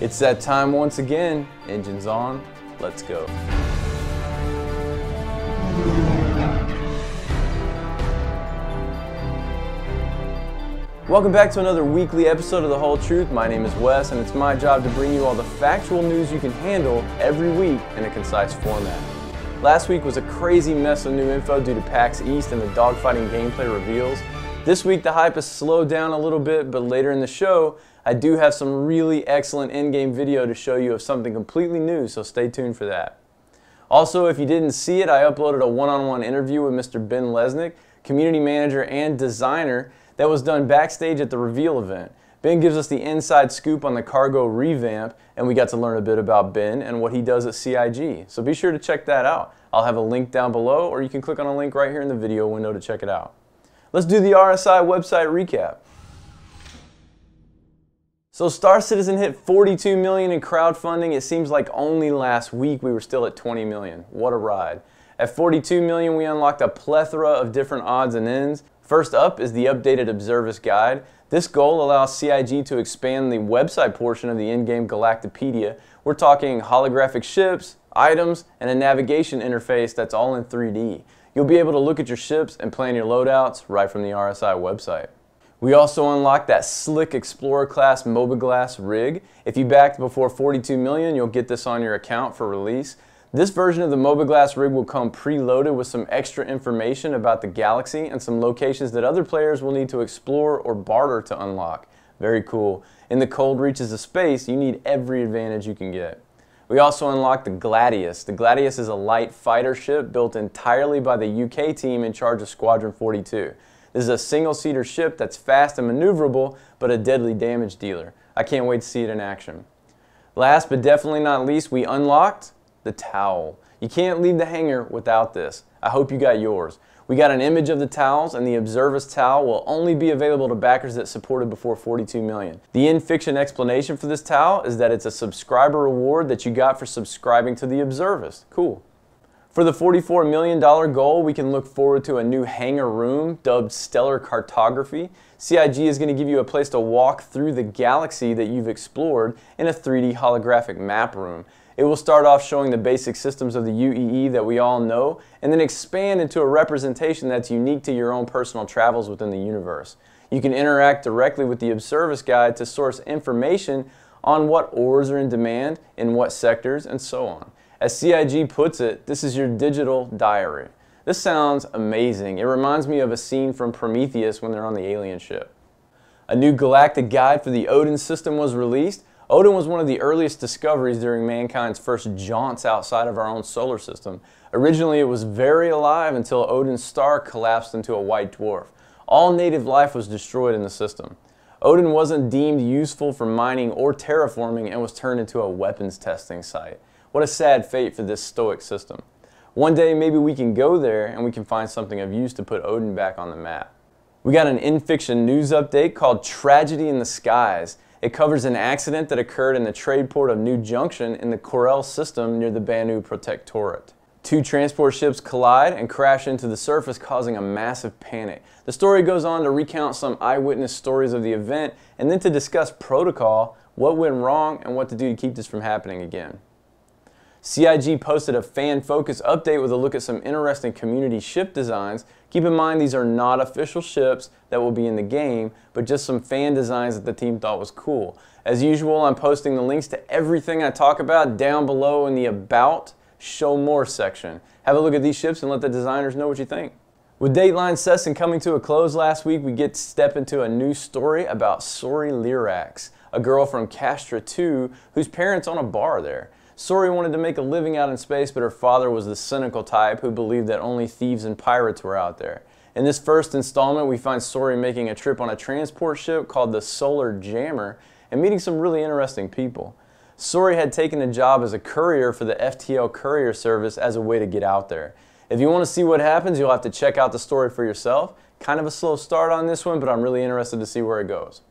It's that time once again. Engines on, let's go. Welcome back to another weekly episode of The Whole Truth. My name is Wes, and it's my job to bring you all the factual news you can handle every week in a concise format. Last week was a crazy mess of new info due to PAX East and the dogfighting gameplay reveals. This week the hype has slowed down a little bit, but later in the show, I do have some really excellent in-game video to show you of something completely new, so stay tuned for that. Also, if you didn't see it, I uploaded a one-on-one interview with Mr. Ben Lesnick, community manager and designer, that was done backstage at the reveal event. Ben gives us the inside scoop on the cargo revamp, and we got to learn a bit about Ben and what he does at CIG. So be sure to check that out. I'll have a link down below, or you can click on a link right here in the video window to check it out. Let's do the RSI website recap. So Star Citizen hit 42 million in crowdfunding. It seems like only last week we were still at 20 million. What a ride. At 42 million, we unlocked a plethora of different odds and ends. First up is the updated Observus Guide. This goal allows CIG to expand the website portion of the in-game Galactopedia. We're talking holographic ships, items, and a navigation interface that's all in 3D. You'll be able to look at your ships and plan your loadouts right from the RSI website. We also unlocked that slick Explorer class Mobiglass rig. If you backed before 42 million, you'll get this on your account for release. This version of the Mobiglass rig will come preloaded with some extra information about the galaxy and some locations that other players will need to explore or barter to unlock. Very cool. In the cold reaches of space, you need every advantage you can get. We also unlocked the Gladius. The Gladius is a light fighter ship built entirely by the UK team in charge of Squadron 42. This is a single-seater ship that's fast and maneuverable, but a deadly damage dealer. I can't wait to see it in action. Last but definitely not least, we unlocked the towel. You can't leave the hangar without this. I hope you got yours. We got an image of the towels, and the Observus towel will only be available to backers that supported before 42 million. The in-fiction explanation for this towel is that it's a subscriber reward that you got for subscribing to the Observus. Cool. For the $44 million goal, we can look forward to a new hangar room dubbed Stellar Cartography. CIG is going to give you a place to walk through the galaxy that you've explored in a 3D holographic map room. It will start off showing the basic systems of the UEE that we all know, and then expand into a representation that's unique to your own personal travels within the universe. You can interact directly with the Observus Guide to source information on what ores are in demand, in what sectors, and so on. As CIG puts it, this is your digital diary. This sounds amazing. It reminds me of a scene from Prometheus when they're on the alien ship. A new galactic guide for the Odin system was released. Odin was one of the earliest discoveries during mankind's first jaunts outside of our own solar system. Originally, it was very alive until Odin's star collapsed into a white dwarf. All native life was destroyed in the system. Odin wasn't deemed useful for mining or terraforming and was turned into a weapons testing site. What a sad fate for this stoic system. One day, maybe we can go there and we can find something of use to put Odin back on the map. We got an in-fiction news update called Tragedy in the Skies. It covers an accident that occurred in the trade port of New Junction in the Corel system near the Banu Protectorate. Two transport ships collide and crash into the surface, causing a massive panic. The story goes on to recount some eyewitness stories of the event and then to discuss protocol, what went wrong, and what to do to keep this from happening again. CIG posted a fan-focused update with a look at some interesting community ship designs. Keep in mind these are not official ships that will be in the game, but just some fan designs that the team thought was cool. As usual, I'm posting the links to everything I talk about down below in the About, Show More section. Have a look at these ships and let the designers know what you think. With Dateline Session coming to a close last week, we get to step into a new story about Sori Lyrax, a girl from Castra 2 whose parents own a bar there. Sori wanted to make a living out in space, but her father was the cynical type who believed that only thieves and pirates were out there. In this first installment, we find Sori making a trip on a transport ship called the Solar Jammer and meeting some really interesting people. Sori had taken a job as a courier for the FTL courier service as a way to get out there. If you want to see what happens, you'll have to check out the story for yourself. Kind of a slow start on this one, but I'm really interested to see where it goes.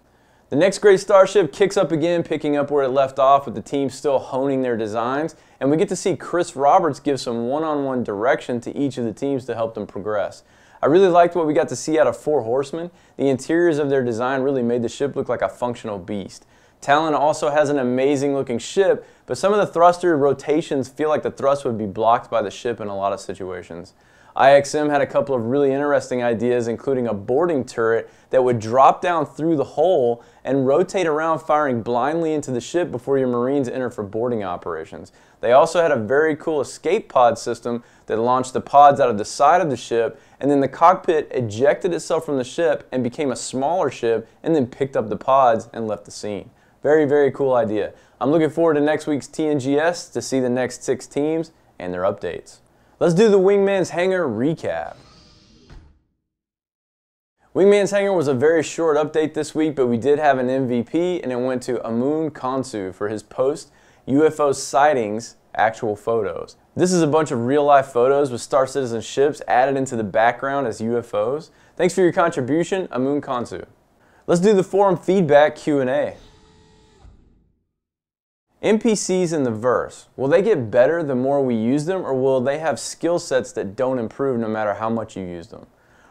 The next great starship kicks up again, picking up where it left off with the team still honing their designs, and we get to see Chris Roberts give some one-on-one direction to each of the teams to help them progress. I really liked what we got to see out of Four Horsemen. The interiors of their design really made the ship look like a functional beast. Talon also has an amazing looking ship, but some of the thruster rotations feel like the thrust would be blocked by the ship in a lot of situations. IXM had a couple of really interesting ideas, including a boarding turret that would drop down through the hole and rotate around, firing blindly into the ship before your Marines enter for boarding operations. They also had a very cool escape pod system that launched the pods out of the side of the ship, and then the cockpit ejected itself from the ship and became a smaller ship and then picked up the pods and left the scene. Very, very cool idea. I'm looking forward to next week's TNGS to see the next 6 teams and their updates. Let's do the Wingman's Hangar recap. Wingman's Hangar was a very short update this week, but we did have an MVP, and it went to Amun Kansu for his post UFO sightings actual photos. This is a bunch of real-life photos with Star Citizen ships added into the background as UFOs. Thanks for your contribution, Amun Kansu. Let's do the forum feedback Q&A. NPCs in the verse, will they get better the more we use them, or will they have skill sets that don't improve no matter how much you use them?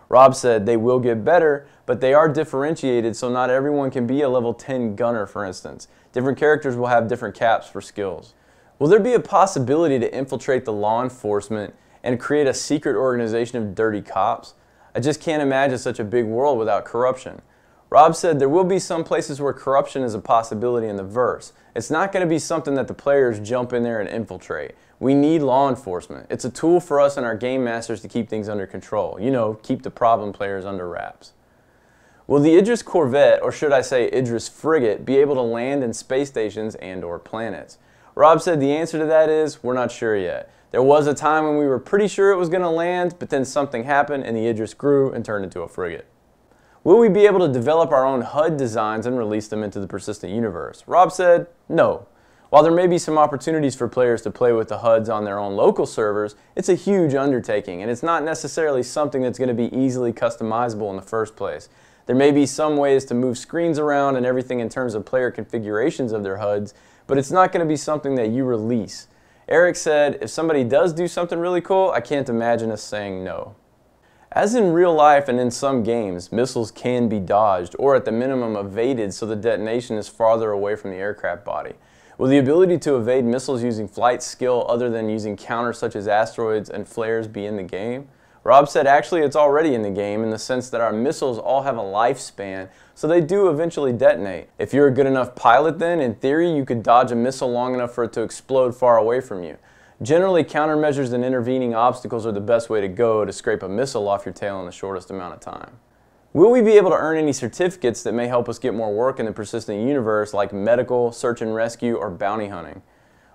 Rob said they will get better, but they are differentiated, so not everyone can be a level 10 gunner, for instance. Different characters will have different caps for skills. Will there be a possibility to infiltrate the law enforcement and create a secret organization of dirty cops? I just can't imagine such a big world without corruption. Rob said there will be some places where corruption is a possibility in the verse. It's not going to be something that the players jump in there and infiltrate. We need law enforcement. It's a tool for us and our game masters to keep things under control. You know, keep the problem players under wraps. Will the Idris Corvette, or should I say Idris Frigate, be able to land in space stations and/or planets? Rob said the answer to that is, we're not sure yet. There was a time when we were pretty sure it was going to land, but then something happened and the Idris grew and turned into a frigate. Will we be able to develop our own HUD designs and release them into the persistent universe? Rob said, no. While there may be some opportunities for players to play with the HUDs on their own local servers, it's a huge undertaking, and it's not necessarily something that's going to be easily customizable in the first place. There may be some ways to move screens around and everything in terms of player configurations of their HUDs, but it's not going to be something that you release. Eric said, if somebody does do something really cool, I can't imagine us saying no. As in real life and in some games, missiles can be dodged or at the minimum evaded so the detonation is farther away from the aircraft body. Will the ability to evade missiles using flight skill other than using counters such as asteroids and flares be in the game? Rob said actually it's already in the game in the sense that our missiles all have a lifespan, so they do eventually detonate. If you're a good enough pilot then, in theory, you could dodge a missile long enough for it to explode far away from you. Generally, countermeasures and intervening obstacles are the best way to go to scrape a missile off your tail in the shortest amount of time. Will we be able to earn any certificates that may help us get more work in the persistent universe, like medical, search and rescue, or bounty hunting?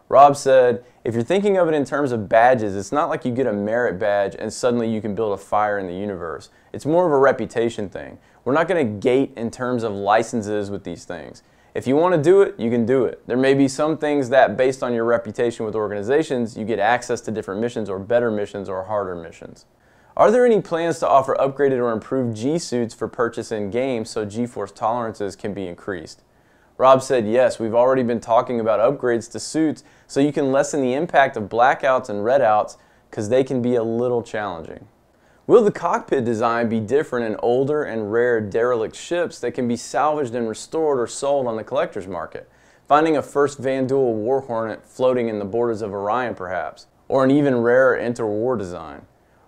Rob said, if you're thinking of it in terms of badges, it's not like you get a merit badge and suddenly you can build a fire in the universe. It's more of a reputation thing. We're not going to gate in terms of licenses with these things. If you want to do it, you can do it. There may be some things that, based on your reputation with organizations, you get access to different missions or better missions or harder missions. Are there any plans to offer upgraded or improved G-suits for purchase in-game so G-force tolerances can be increased? Rob said yes, we've already been talking about upgrades to suits so you can lessen the impact of blackouts and redouts because they can be a little challenging. Will the cockpit design be different in older and rare derelict ships that can be salvaged and restored or sold on the collector's market? Finding a first Vanduul War Hornet floating in the borders of Orion perhaps, or an even rarer interwar design.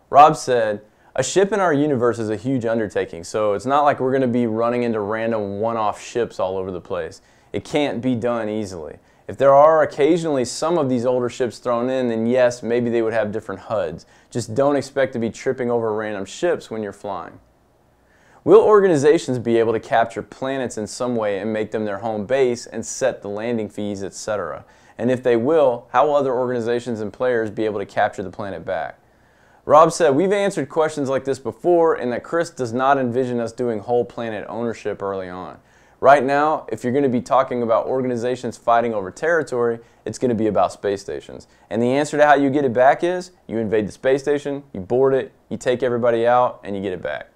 Rob said, a ship in our universe is a huge undertaking, so it's not like we're going to be running into random one-off ships all over the place. It can't be done easily. If there are occasionally some of these older ships thrown in, then yes, maybe they would have different HUDs. Just don't expect to be tripping over random ships when you're flying. Will organizations be able to capture planets in some way and make them their home base and set the landing fees, etc.? And if they will, how will other organizations and players be able to capture the planet back? Rob said, we've answered questions like this before and that Chris does not envision us doing whole planet ownership early on. Right now, if you're going to be talking about organizations fighting over territory, it's going to be about space stations. And the answer to how you get it back is, you invade the space station, you board it, you take everybody out, and you get it back.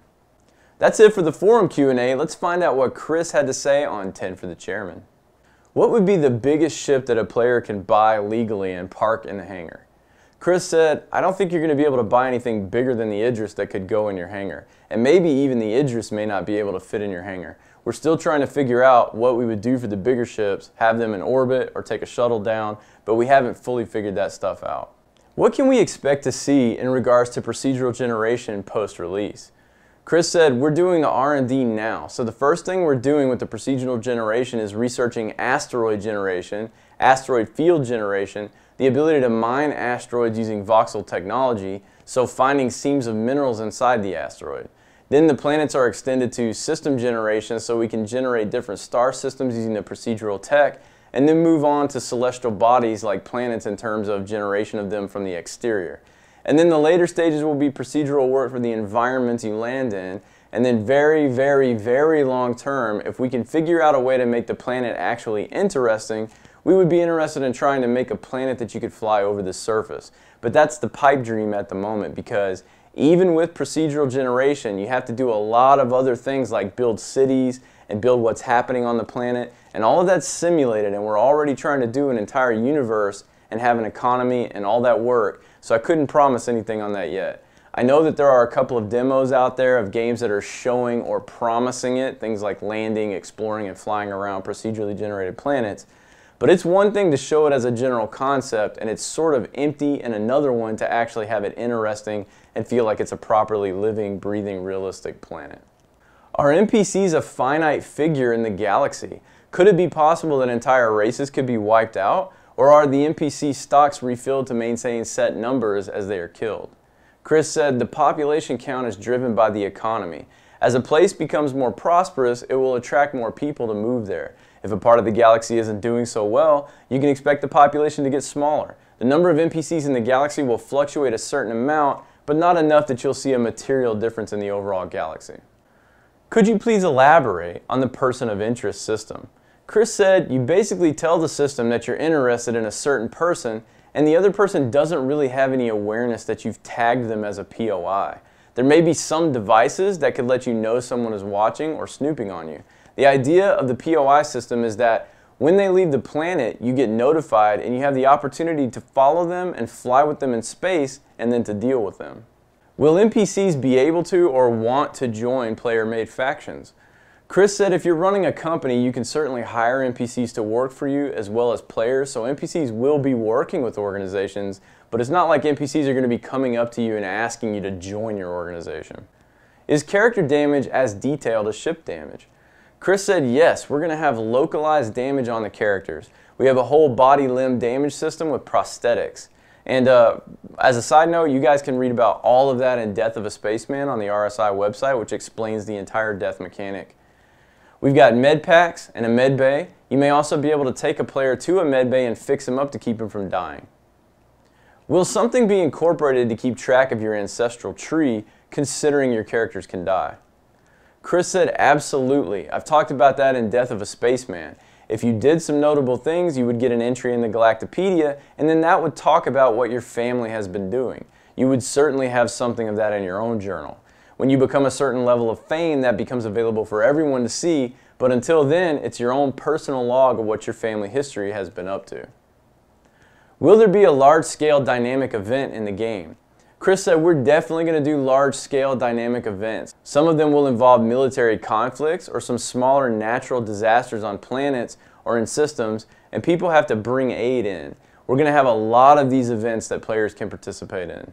That's it for the forum Q&A. Let's find out what Chris had to say on 10 for the Chairman. What would be the biggest ship that a player can buy legally and park in the hangar? Chris said, I don't think you're going to be able to buy anything bigger than the Idris that could go in your hangar. And maybe even the Idris may not be able to fit in your hangar. We're still trying to figure out what we would do for the bigger ships, have them in orbit or take a shuttle down, but we haven't fully figured that stuff out. What can we expect to see in regards to procedural generation post-release? Chris said, we're doing the R&D now, so the first thing we're doing with the procedural generation is researching asteroid generation, asteroid field generation, the ability to mine asteroids using voxel technology, so finding seams of minerals inside the asteroid. Then the planets are extended to system generation so we can generate different star systems using the procedural tech, and then move on to celestial bodies like planets in terms of generation of them from the exterior. And then the later stages will be procedural work for the environments you land in, and then very, very, very long term, if we can figure out a way to make the planet actually interesting, we would be interested in trying to make a planet that you could fly over the surface. But that's the pipe dream at the moment, because even with procedural generation, you have to do a lot of other things like build cities and build what's happening on the planet, and all of that's simulated, and we're already trying to do an entire universe and have an economy and all that work, so I couldn't promise anything on that yet. I know that there are a couple of demos out there of games that are showing or promising it, things like landing, exploring, and flying around procedurally generated planets, but it's one thing to show it as a general concept, and it's sort of empty, and another one to actually have it interesting and feel like it's a properly living, breathing, realistic planet. Are NPCs a finite figure in the galaxy? Could it be possible that entire races could be wiped out? Or are the NPC stocks refilled to maintain set numbers as they are killed? Chris said, the population count is driven by the economy. As a place becomes more prosperous, it will attract more people to move there. If a part of the galaxy isn't doing so well, you can expect the population to get smaller. The number of NPCs in the galaxy will fluctuate a certain amount, but not enough that you'll see a material difference in the overall galaxy. Could you please elaborate on the person of interest system? Chris said, you basically tell the system that you're interested in a certain person, and the other person doesn't really have any awareness that you've tagged them as a POI. There may be some devices that could let you know someone is watching or snooping on you. The idea of the POI system is that when they leave the planet, you get notified and you have the opportunity to follow them and fly with them in space and then to deal with them. Will NPCs be able to or want to join player-made factions? Chris said if you're running a company, you can certainly hire NPCs to work for you as well as players, so NPCs will be working with organizations, but it's not like NPCs are going to be coming up to you and asking you to join your organization. Is character damage as detailed as ship damage? Chris said yes, we're going to have localized damage on the characters. We have a whole body limb damage system with prosthetics. And as a side note, you guys can read about all of that in Death of a Spaceman on the RSI website, which explains the entire death mechanic. We've got med packs and a med bay. You may also be able to take a player to a med bay and fix him up to keep him from dying. Will something be incorporated to keep track of your ancestral tree, considering your characters can die? Chris said absolutely. I've talked about that in Death of a Spaceman. If you did some notable things, you would get an entry in the Galactopedia, and then that would talk about what your family has been doing. You would certainly have something of that in your own journal. When you become a certain level of fame, that becomes available for everyone to see, but until then, it's your own personal log of what your family history has been up to. Will there be a large-scale dynamic event in the game? Chris said we're definitely going to do large-scale dynamic events. Some of them will involve military conflicts or some smaller natural disasters on planets or in systems, and people have to bring aid in. We're going to have a lot of these events that players can participate in.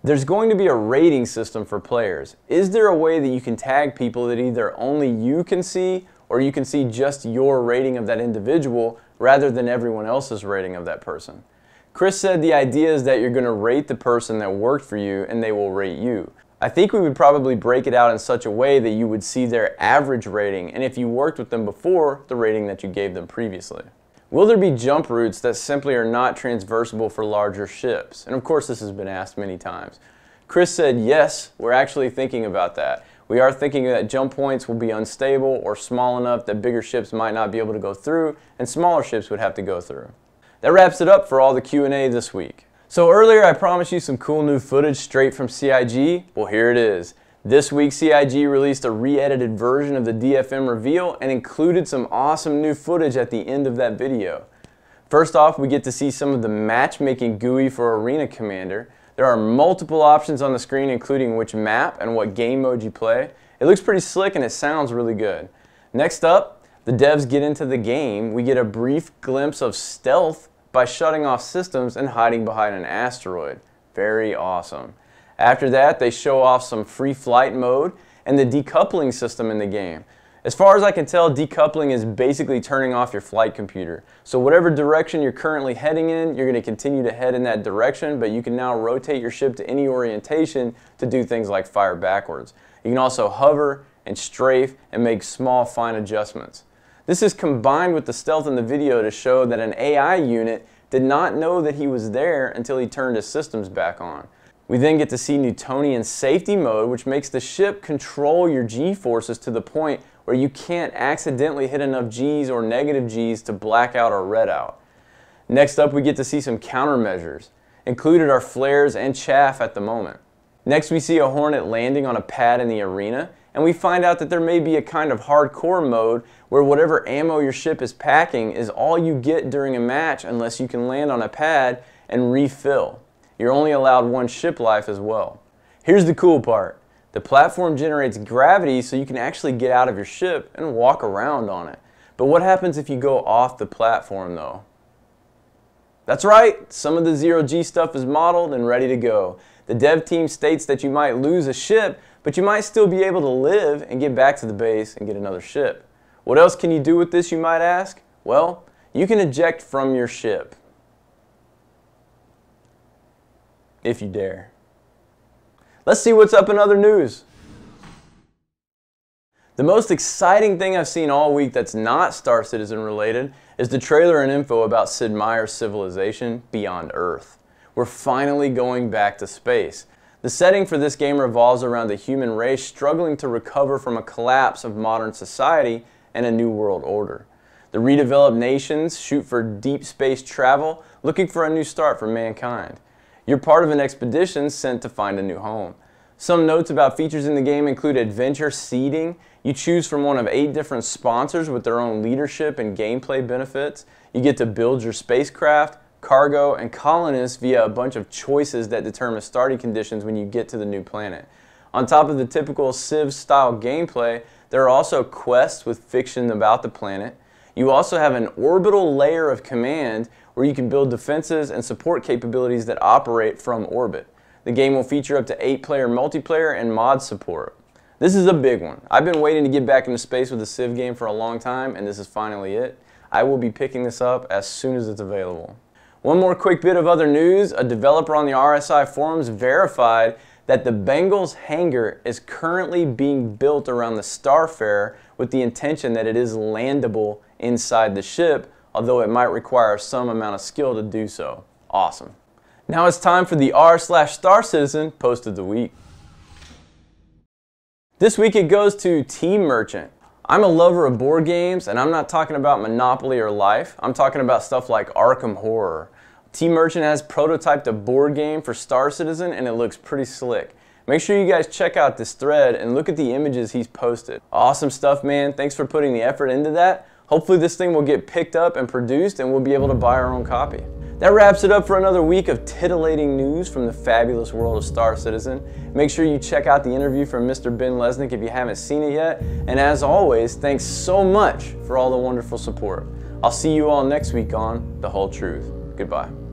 There's going to be a rating system for players. Is there a way that you can tag people that either only you can see or you can see just your rating of that individual rather than everyone else's rating of that person? Chris said the idea is that you're going to rate the person that worked for you and they will rate you. I think we would probably break it out in such a way that you would see their average rating, and if you worked with them before, the rating that you gave them previously. Will there be jump routes that simply are not transversable for larger ships? And of course this has been asked many times. Chris said yes, we're actually thinking about that. We are thinking that jump points will be unstable or small enough that bigger ships might not be able to go through and smaller ships would have to go through. That wraps it up for all the Q&A this week. So earlier I promised you some cool new footage straight from CIG. Well, here it is. This week CIG released a re-edited version of the DFM reveal and included some awesome new footage at the end of that video. First off, we get to see some of the matchmaking GUI for Arena Commander. There are multiple options on the screen, including which map and what game mode you play. It looks pretty slick and it sounds really good. Next up, the devs get into the game. We get a brief glimpse of stealth by shutting off systems and hiding behind an asteroid. Very awesome. After that, they show off some free flight mode and the decoupling system in the game. As far as I can tell, decoupling is basically turning off your flight computer. So whatever direction you're currently heading in, you're going to continue to head in that direction, but you can now rotate your ship to any orientation to do things like fire backwards. You can also hover and strafe and make small, fine adjustments. This is combined with the stealth in the video to show that an AI unit did not know that he was there until he turned his systems back on. We then get to see Newtonian safety mode, which makes the ship control your G-forces to the point where you can't accidentally hit enough G's or negative G's to black out or red out. Next up, we get to see some countermeasures. Included are flares and chaff at the moment. Next, we see a Hornet landing on a pad in the arena, and we find out that there may be a kind of hardcore mode where whatever ammo your ship is packing is all you get during a match unless you can land on a pad and refill. You're only allowed one ship life as well. Here's the cool part. The platform generates gravity so you can actually get out of your ship and walk around on it. But what happens if you go off the platform though? That's right, some of the zero-G stuff is modeled and ready to go. The dev team states that you might lose a ship, but you might still be able to live and get back to the base and get another ship. What else can you do with this, you might ask? Well, you can eject from your ship. If you dare. Let's see what's up in other news. The most exciting thing I've seen all week that's not Star Citizen related is the trailer and info about Sid Meier's civilization, Beyond Earth. We're finally going back to space. The setting for this game revolves around the human race struggling to recover from a collapse of modern society and a new world order. The redeveloped nations shoot for deep space travel, looking for a new start for mankind. You're part of an expedition sent to find a new home. Some notes about features in the game include adventure seeding. You choose from one of 8 different sponsors with their own leadership and gameplay benefits. You get to build your spacecraft, cargo, and colonists via a bunch of choices that determine starting conditions when you get to the new planet. On top of the typical Civ-style gameplay, there are also quests with fiction about the planet. You also have an orbital layer of command where you can build defenses and support capabilities that operate from orbit. The game will feature up to 8-player multiplayer and mod support. This is a big one. I've been waiting to get back into space with a Civ game for a long time, and this is finally it. I will be picking this up as soon as it's available. One more quick bit of other news. A developer on the RSI forums verified that the Bengals hangar is currently being built around the Starfarer with the intention that it is landable inside the ship, although it might require some amount of skill to do so. Awesome. Now it's time for the r/Star Citizen Post of the Week. This week it goes to Team Merchant. I'm a lover of board games, and I'm not talking about Monopoly or Life. I'm talking about stuff like Arkham Horror. Team Merchant has prototyped a board game for Star Citizen, and it looks pretty slick. Make sure you guys check out this thread and look at the images he's posted. Awesome stuff, man. Thanks for putting the effort into that. Hopefully this thing will get picked up and produced, and we'll be able to buy our own copy. That wraps it up for another week of titillating news from the fabulous world of Star Citizen. Make sure you check out the interview from Mr. Ben Lesnick if you haven't seen it yet. And as always, thanks so much for all the wonderful support. I'll see you all next week on The Whole Truth. Goodbye.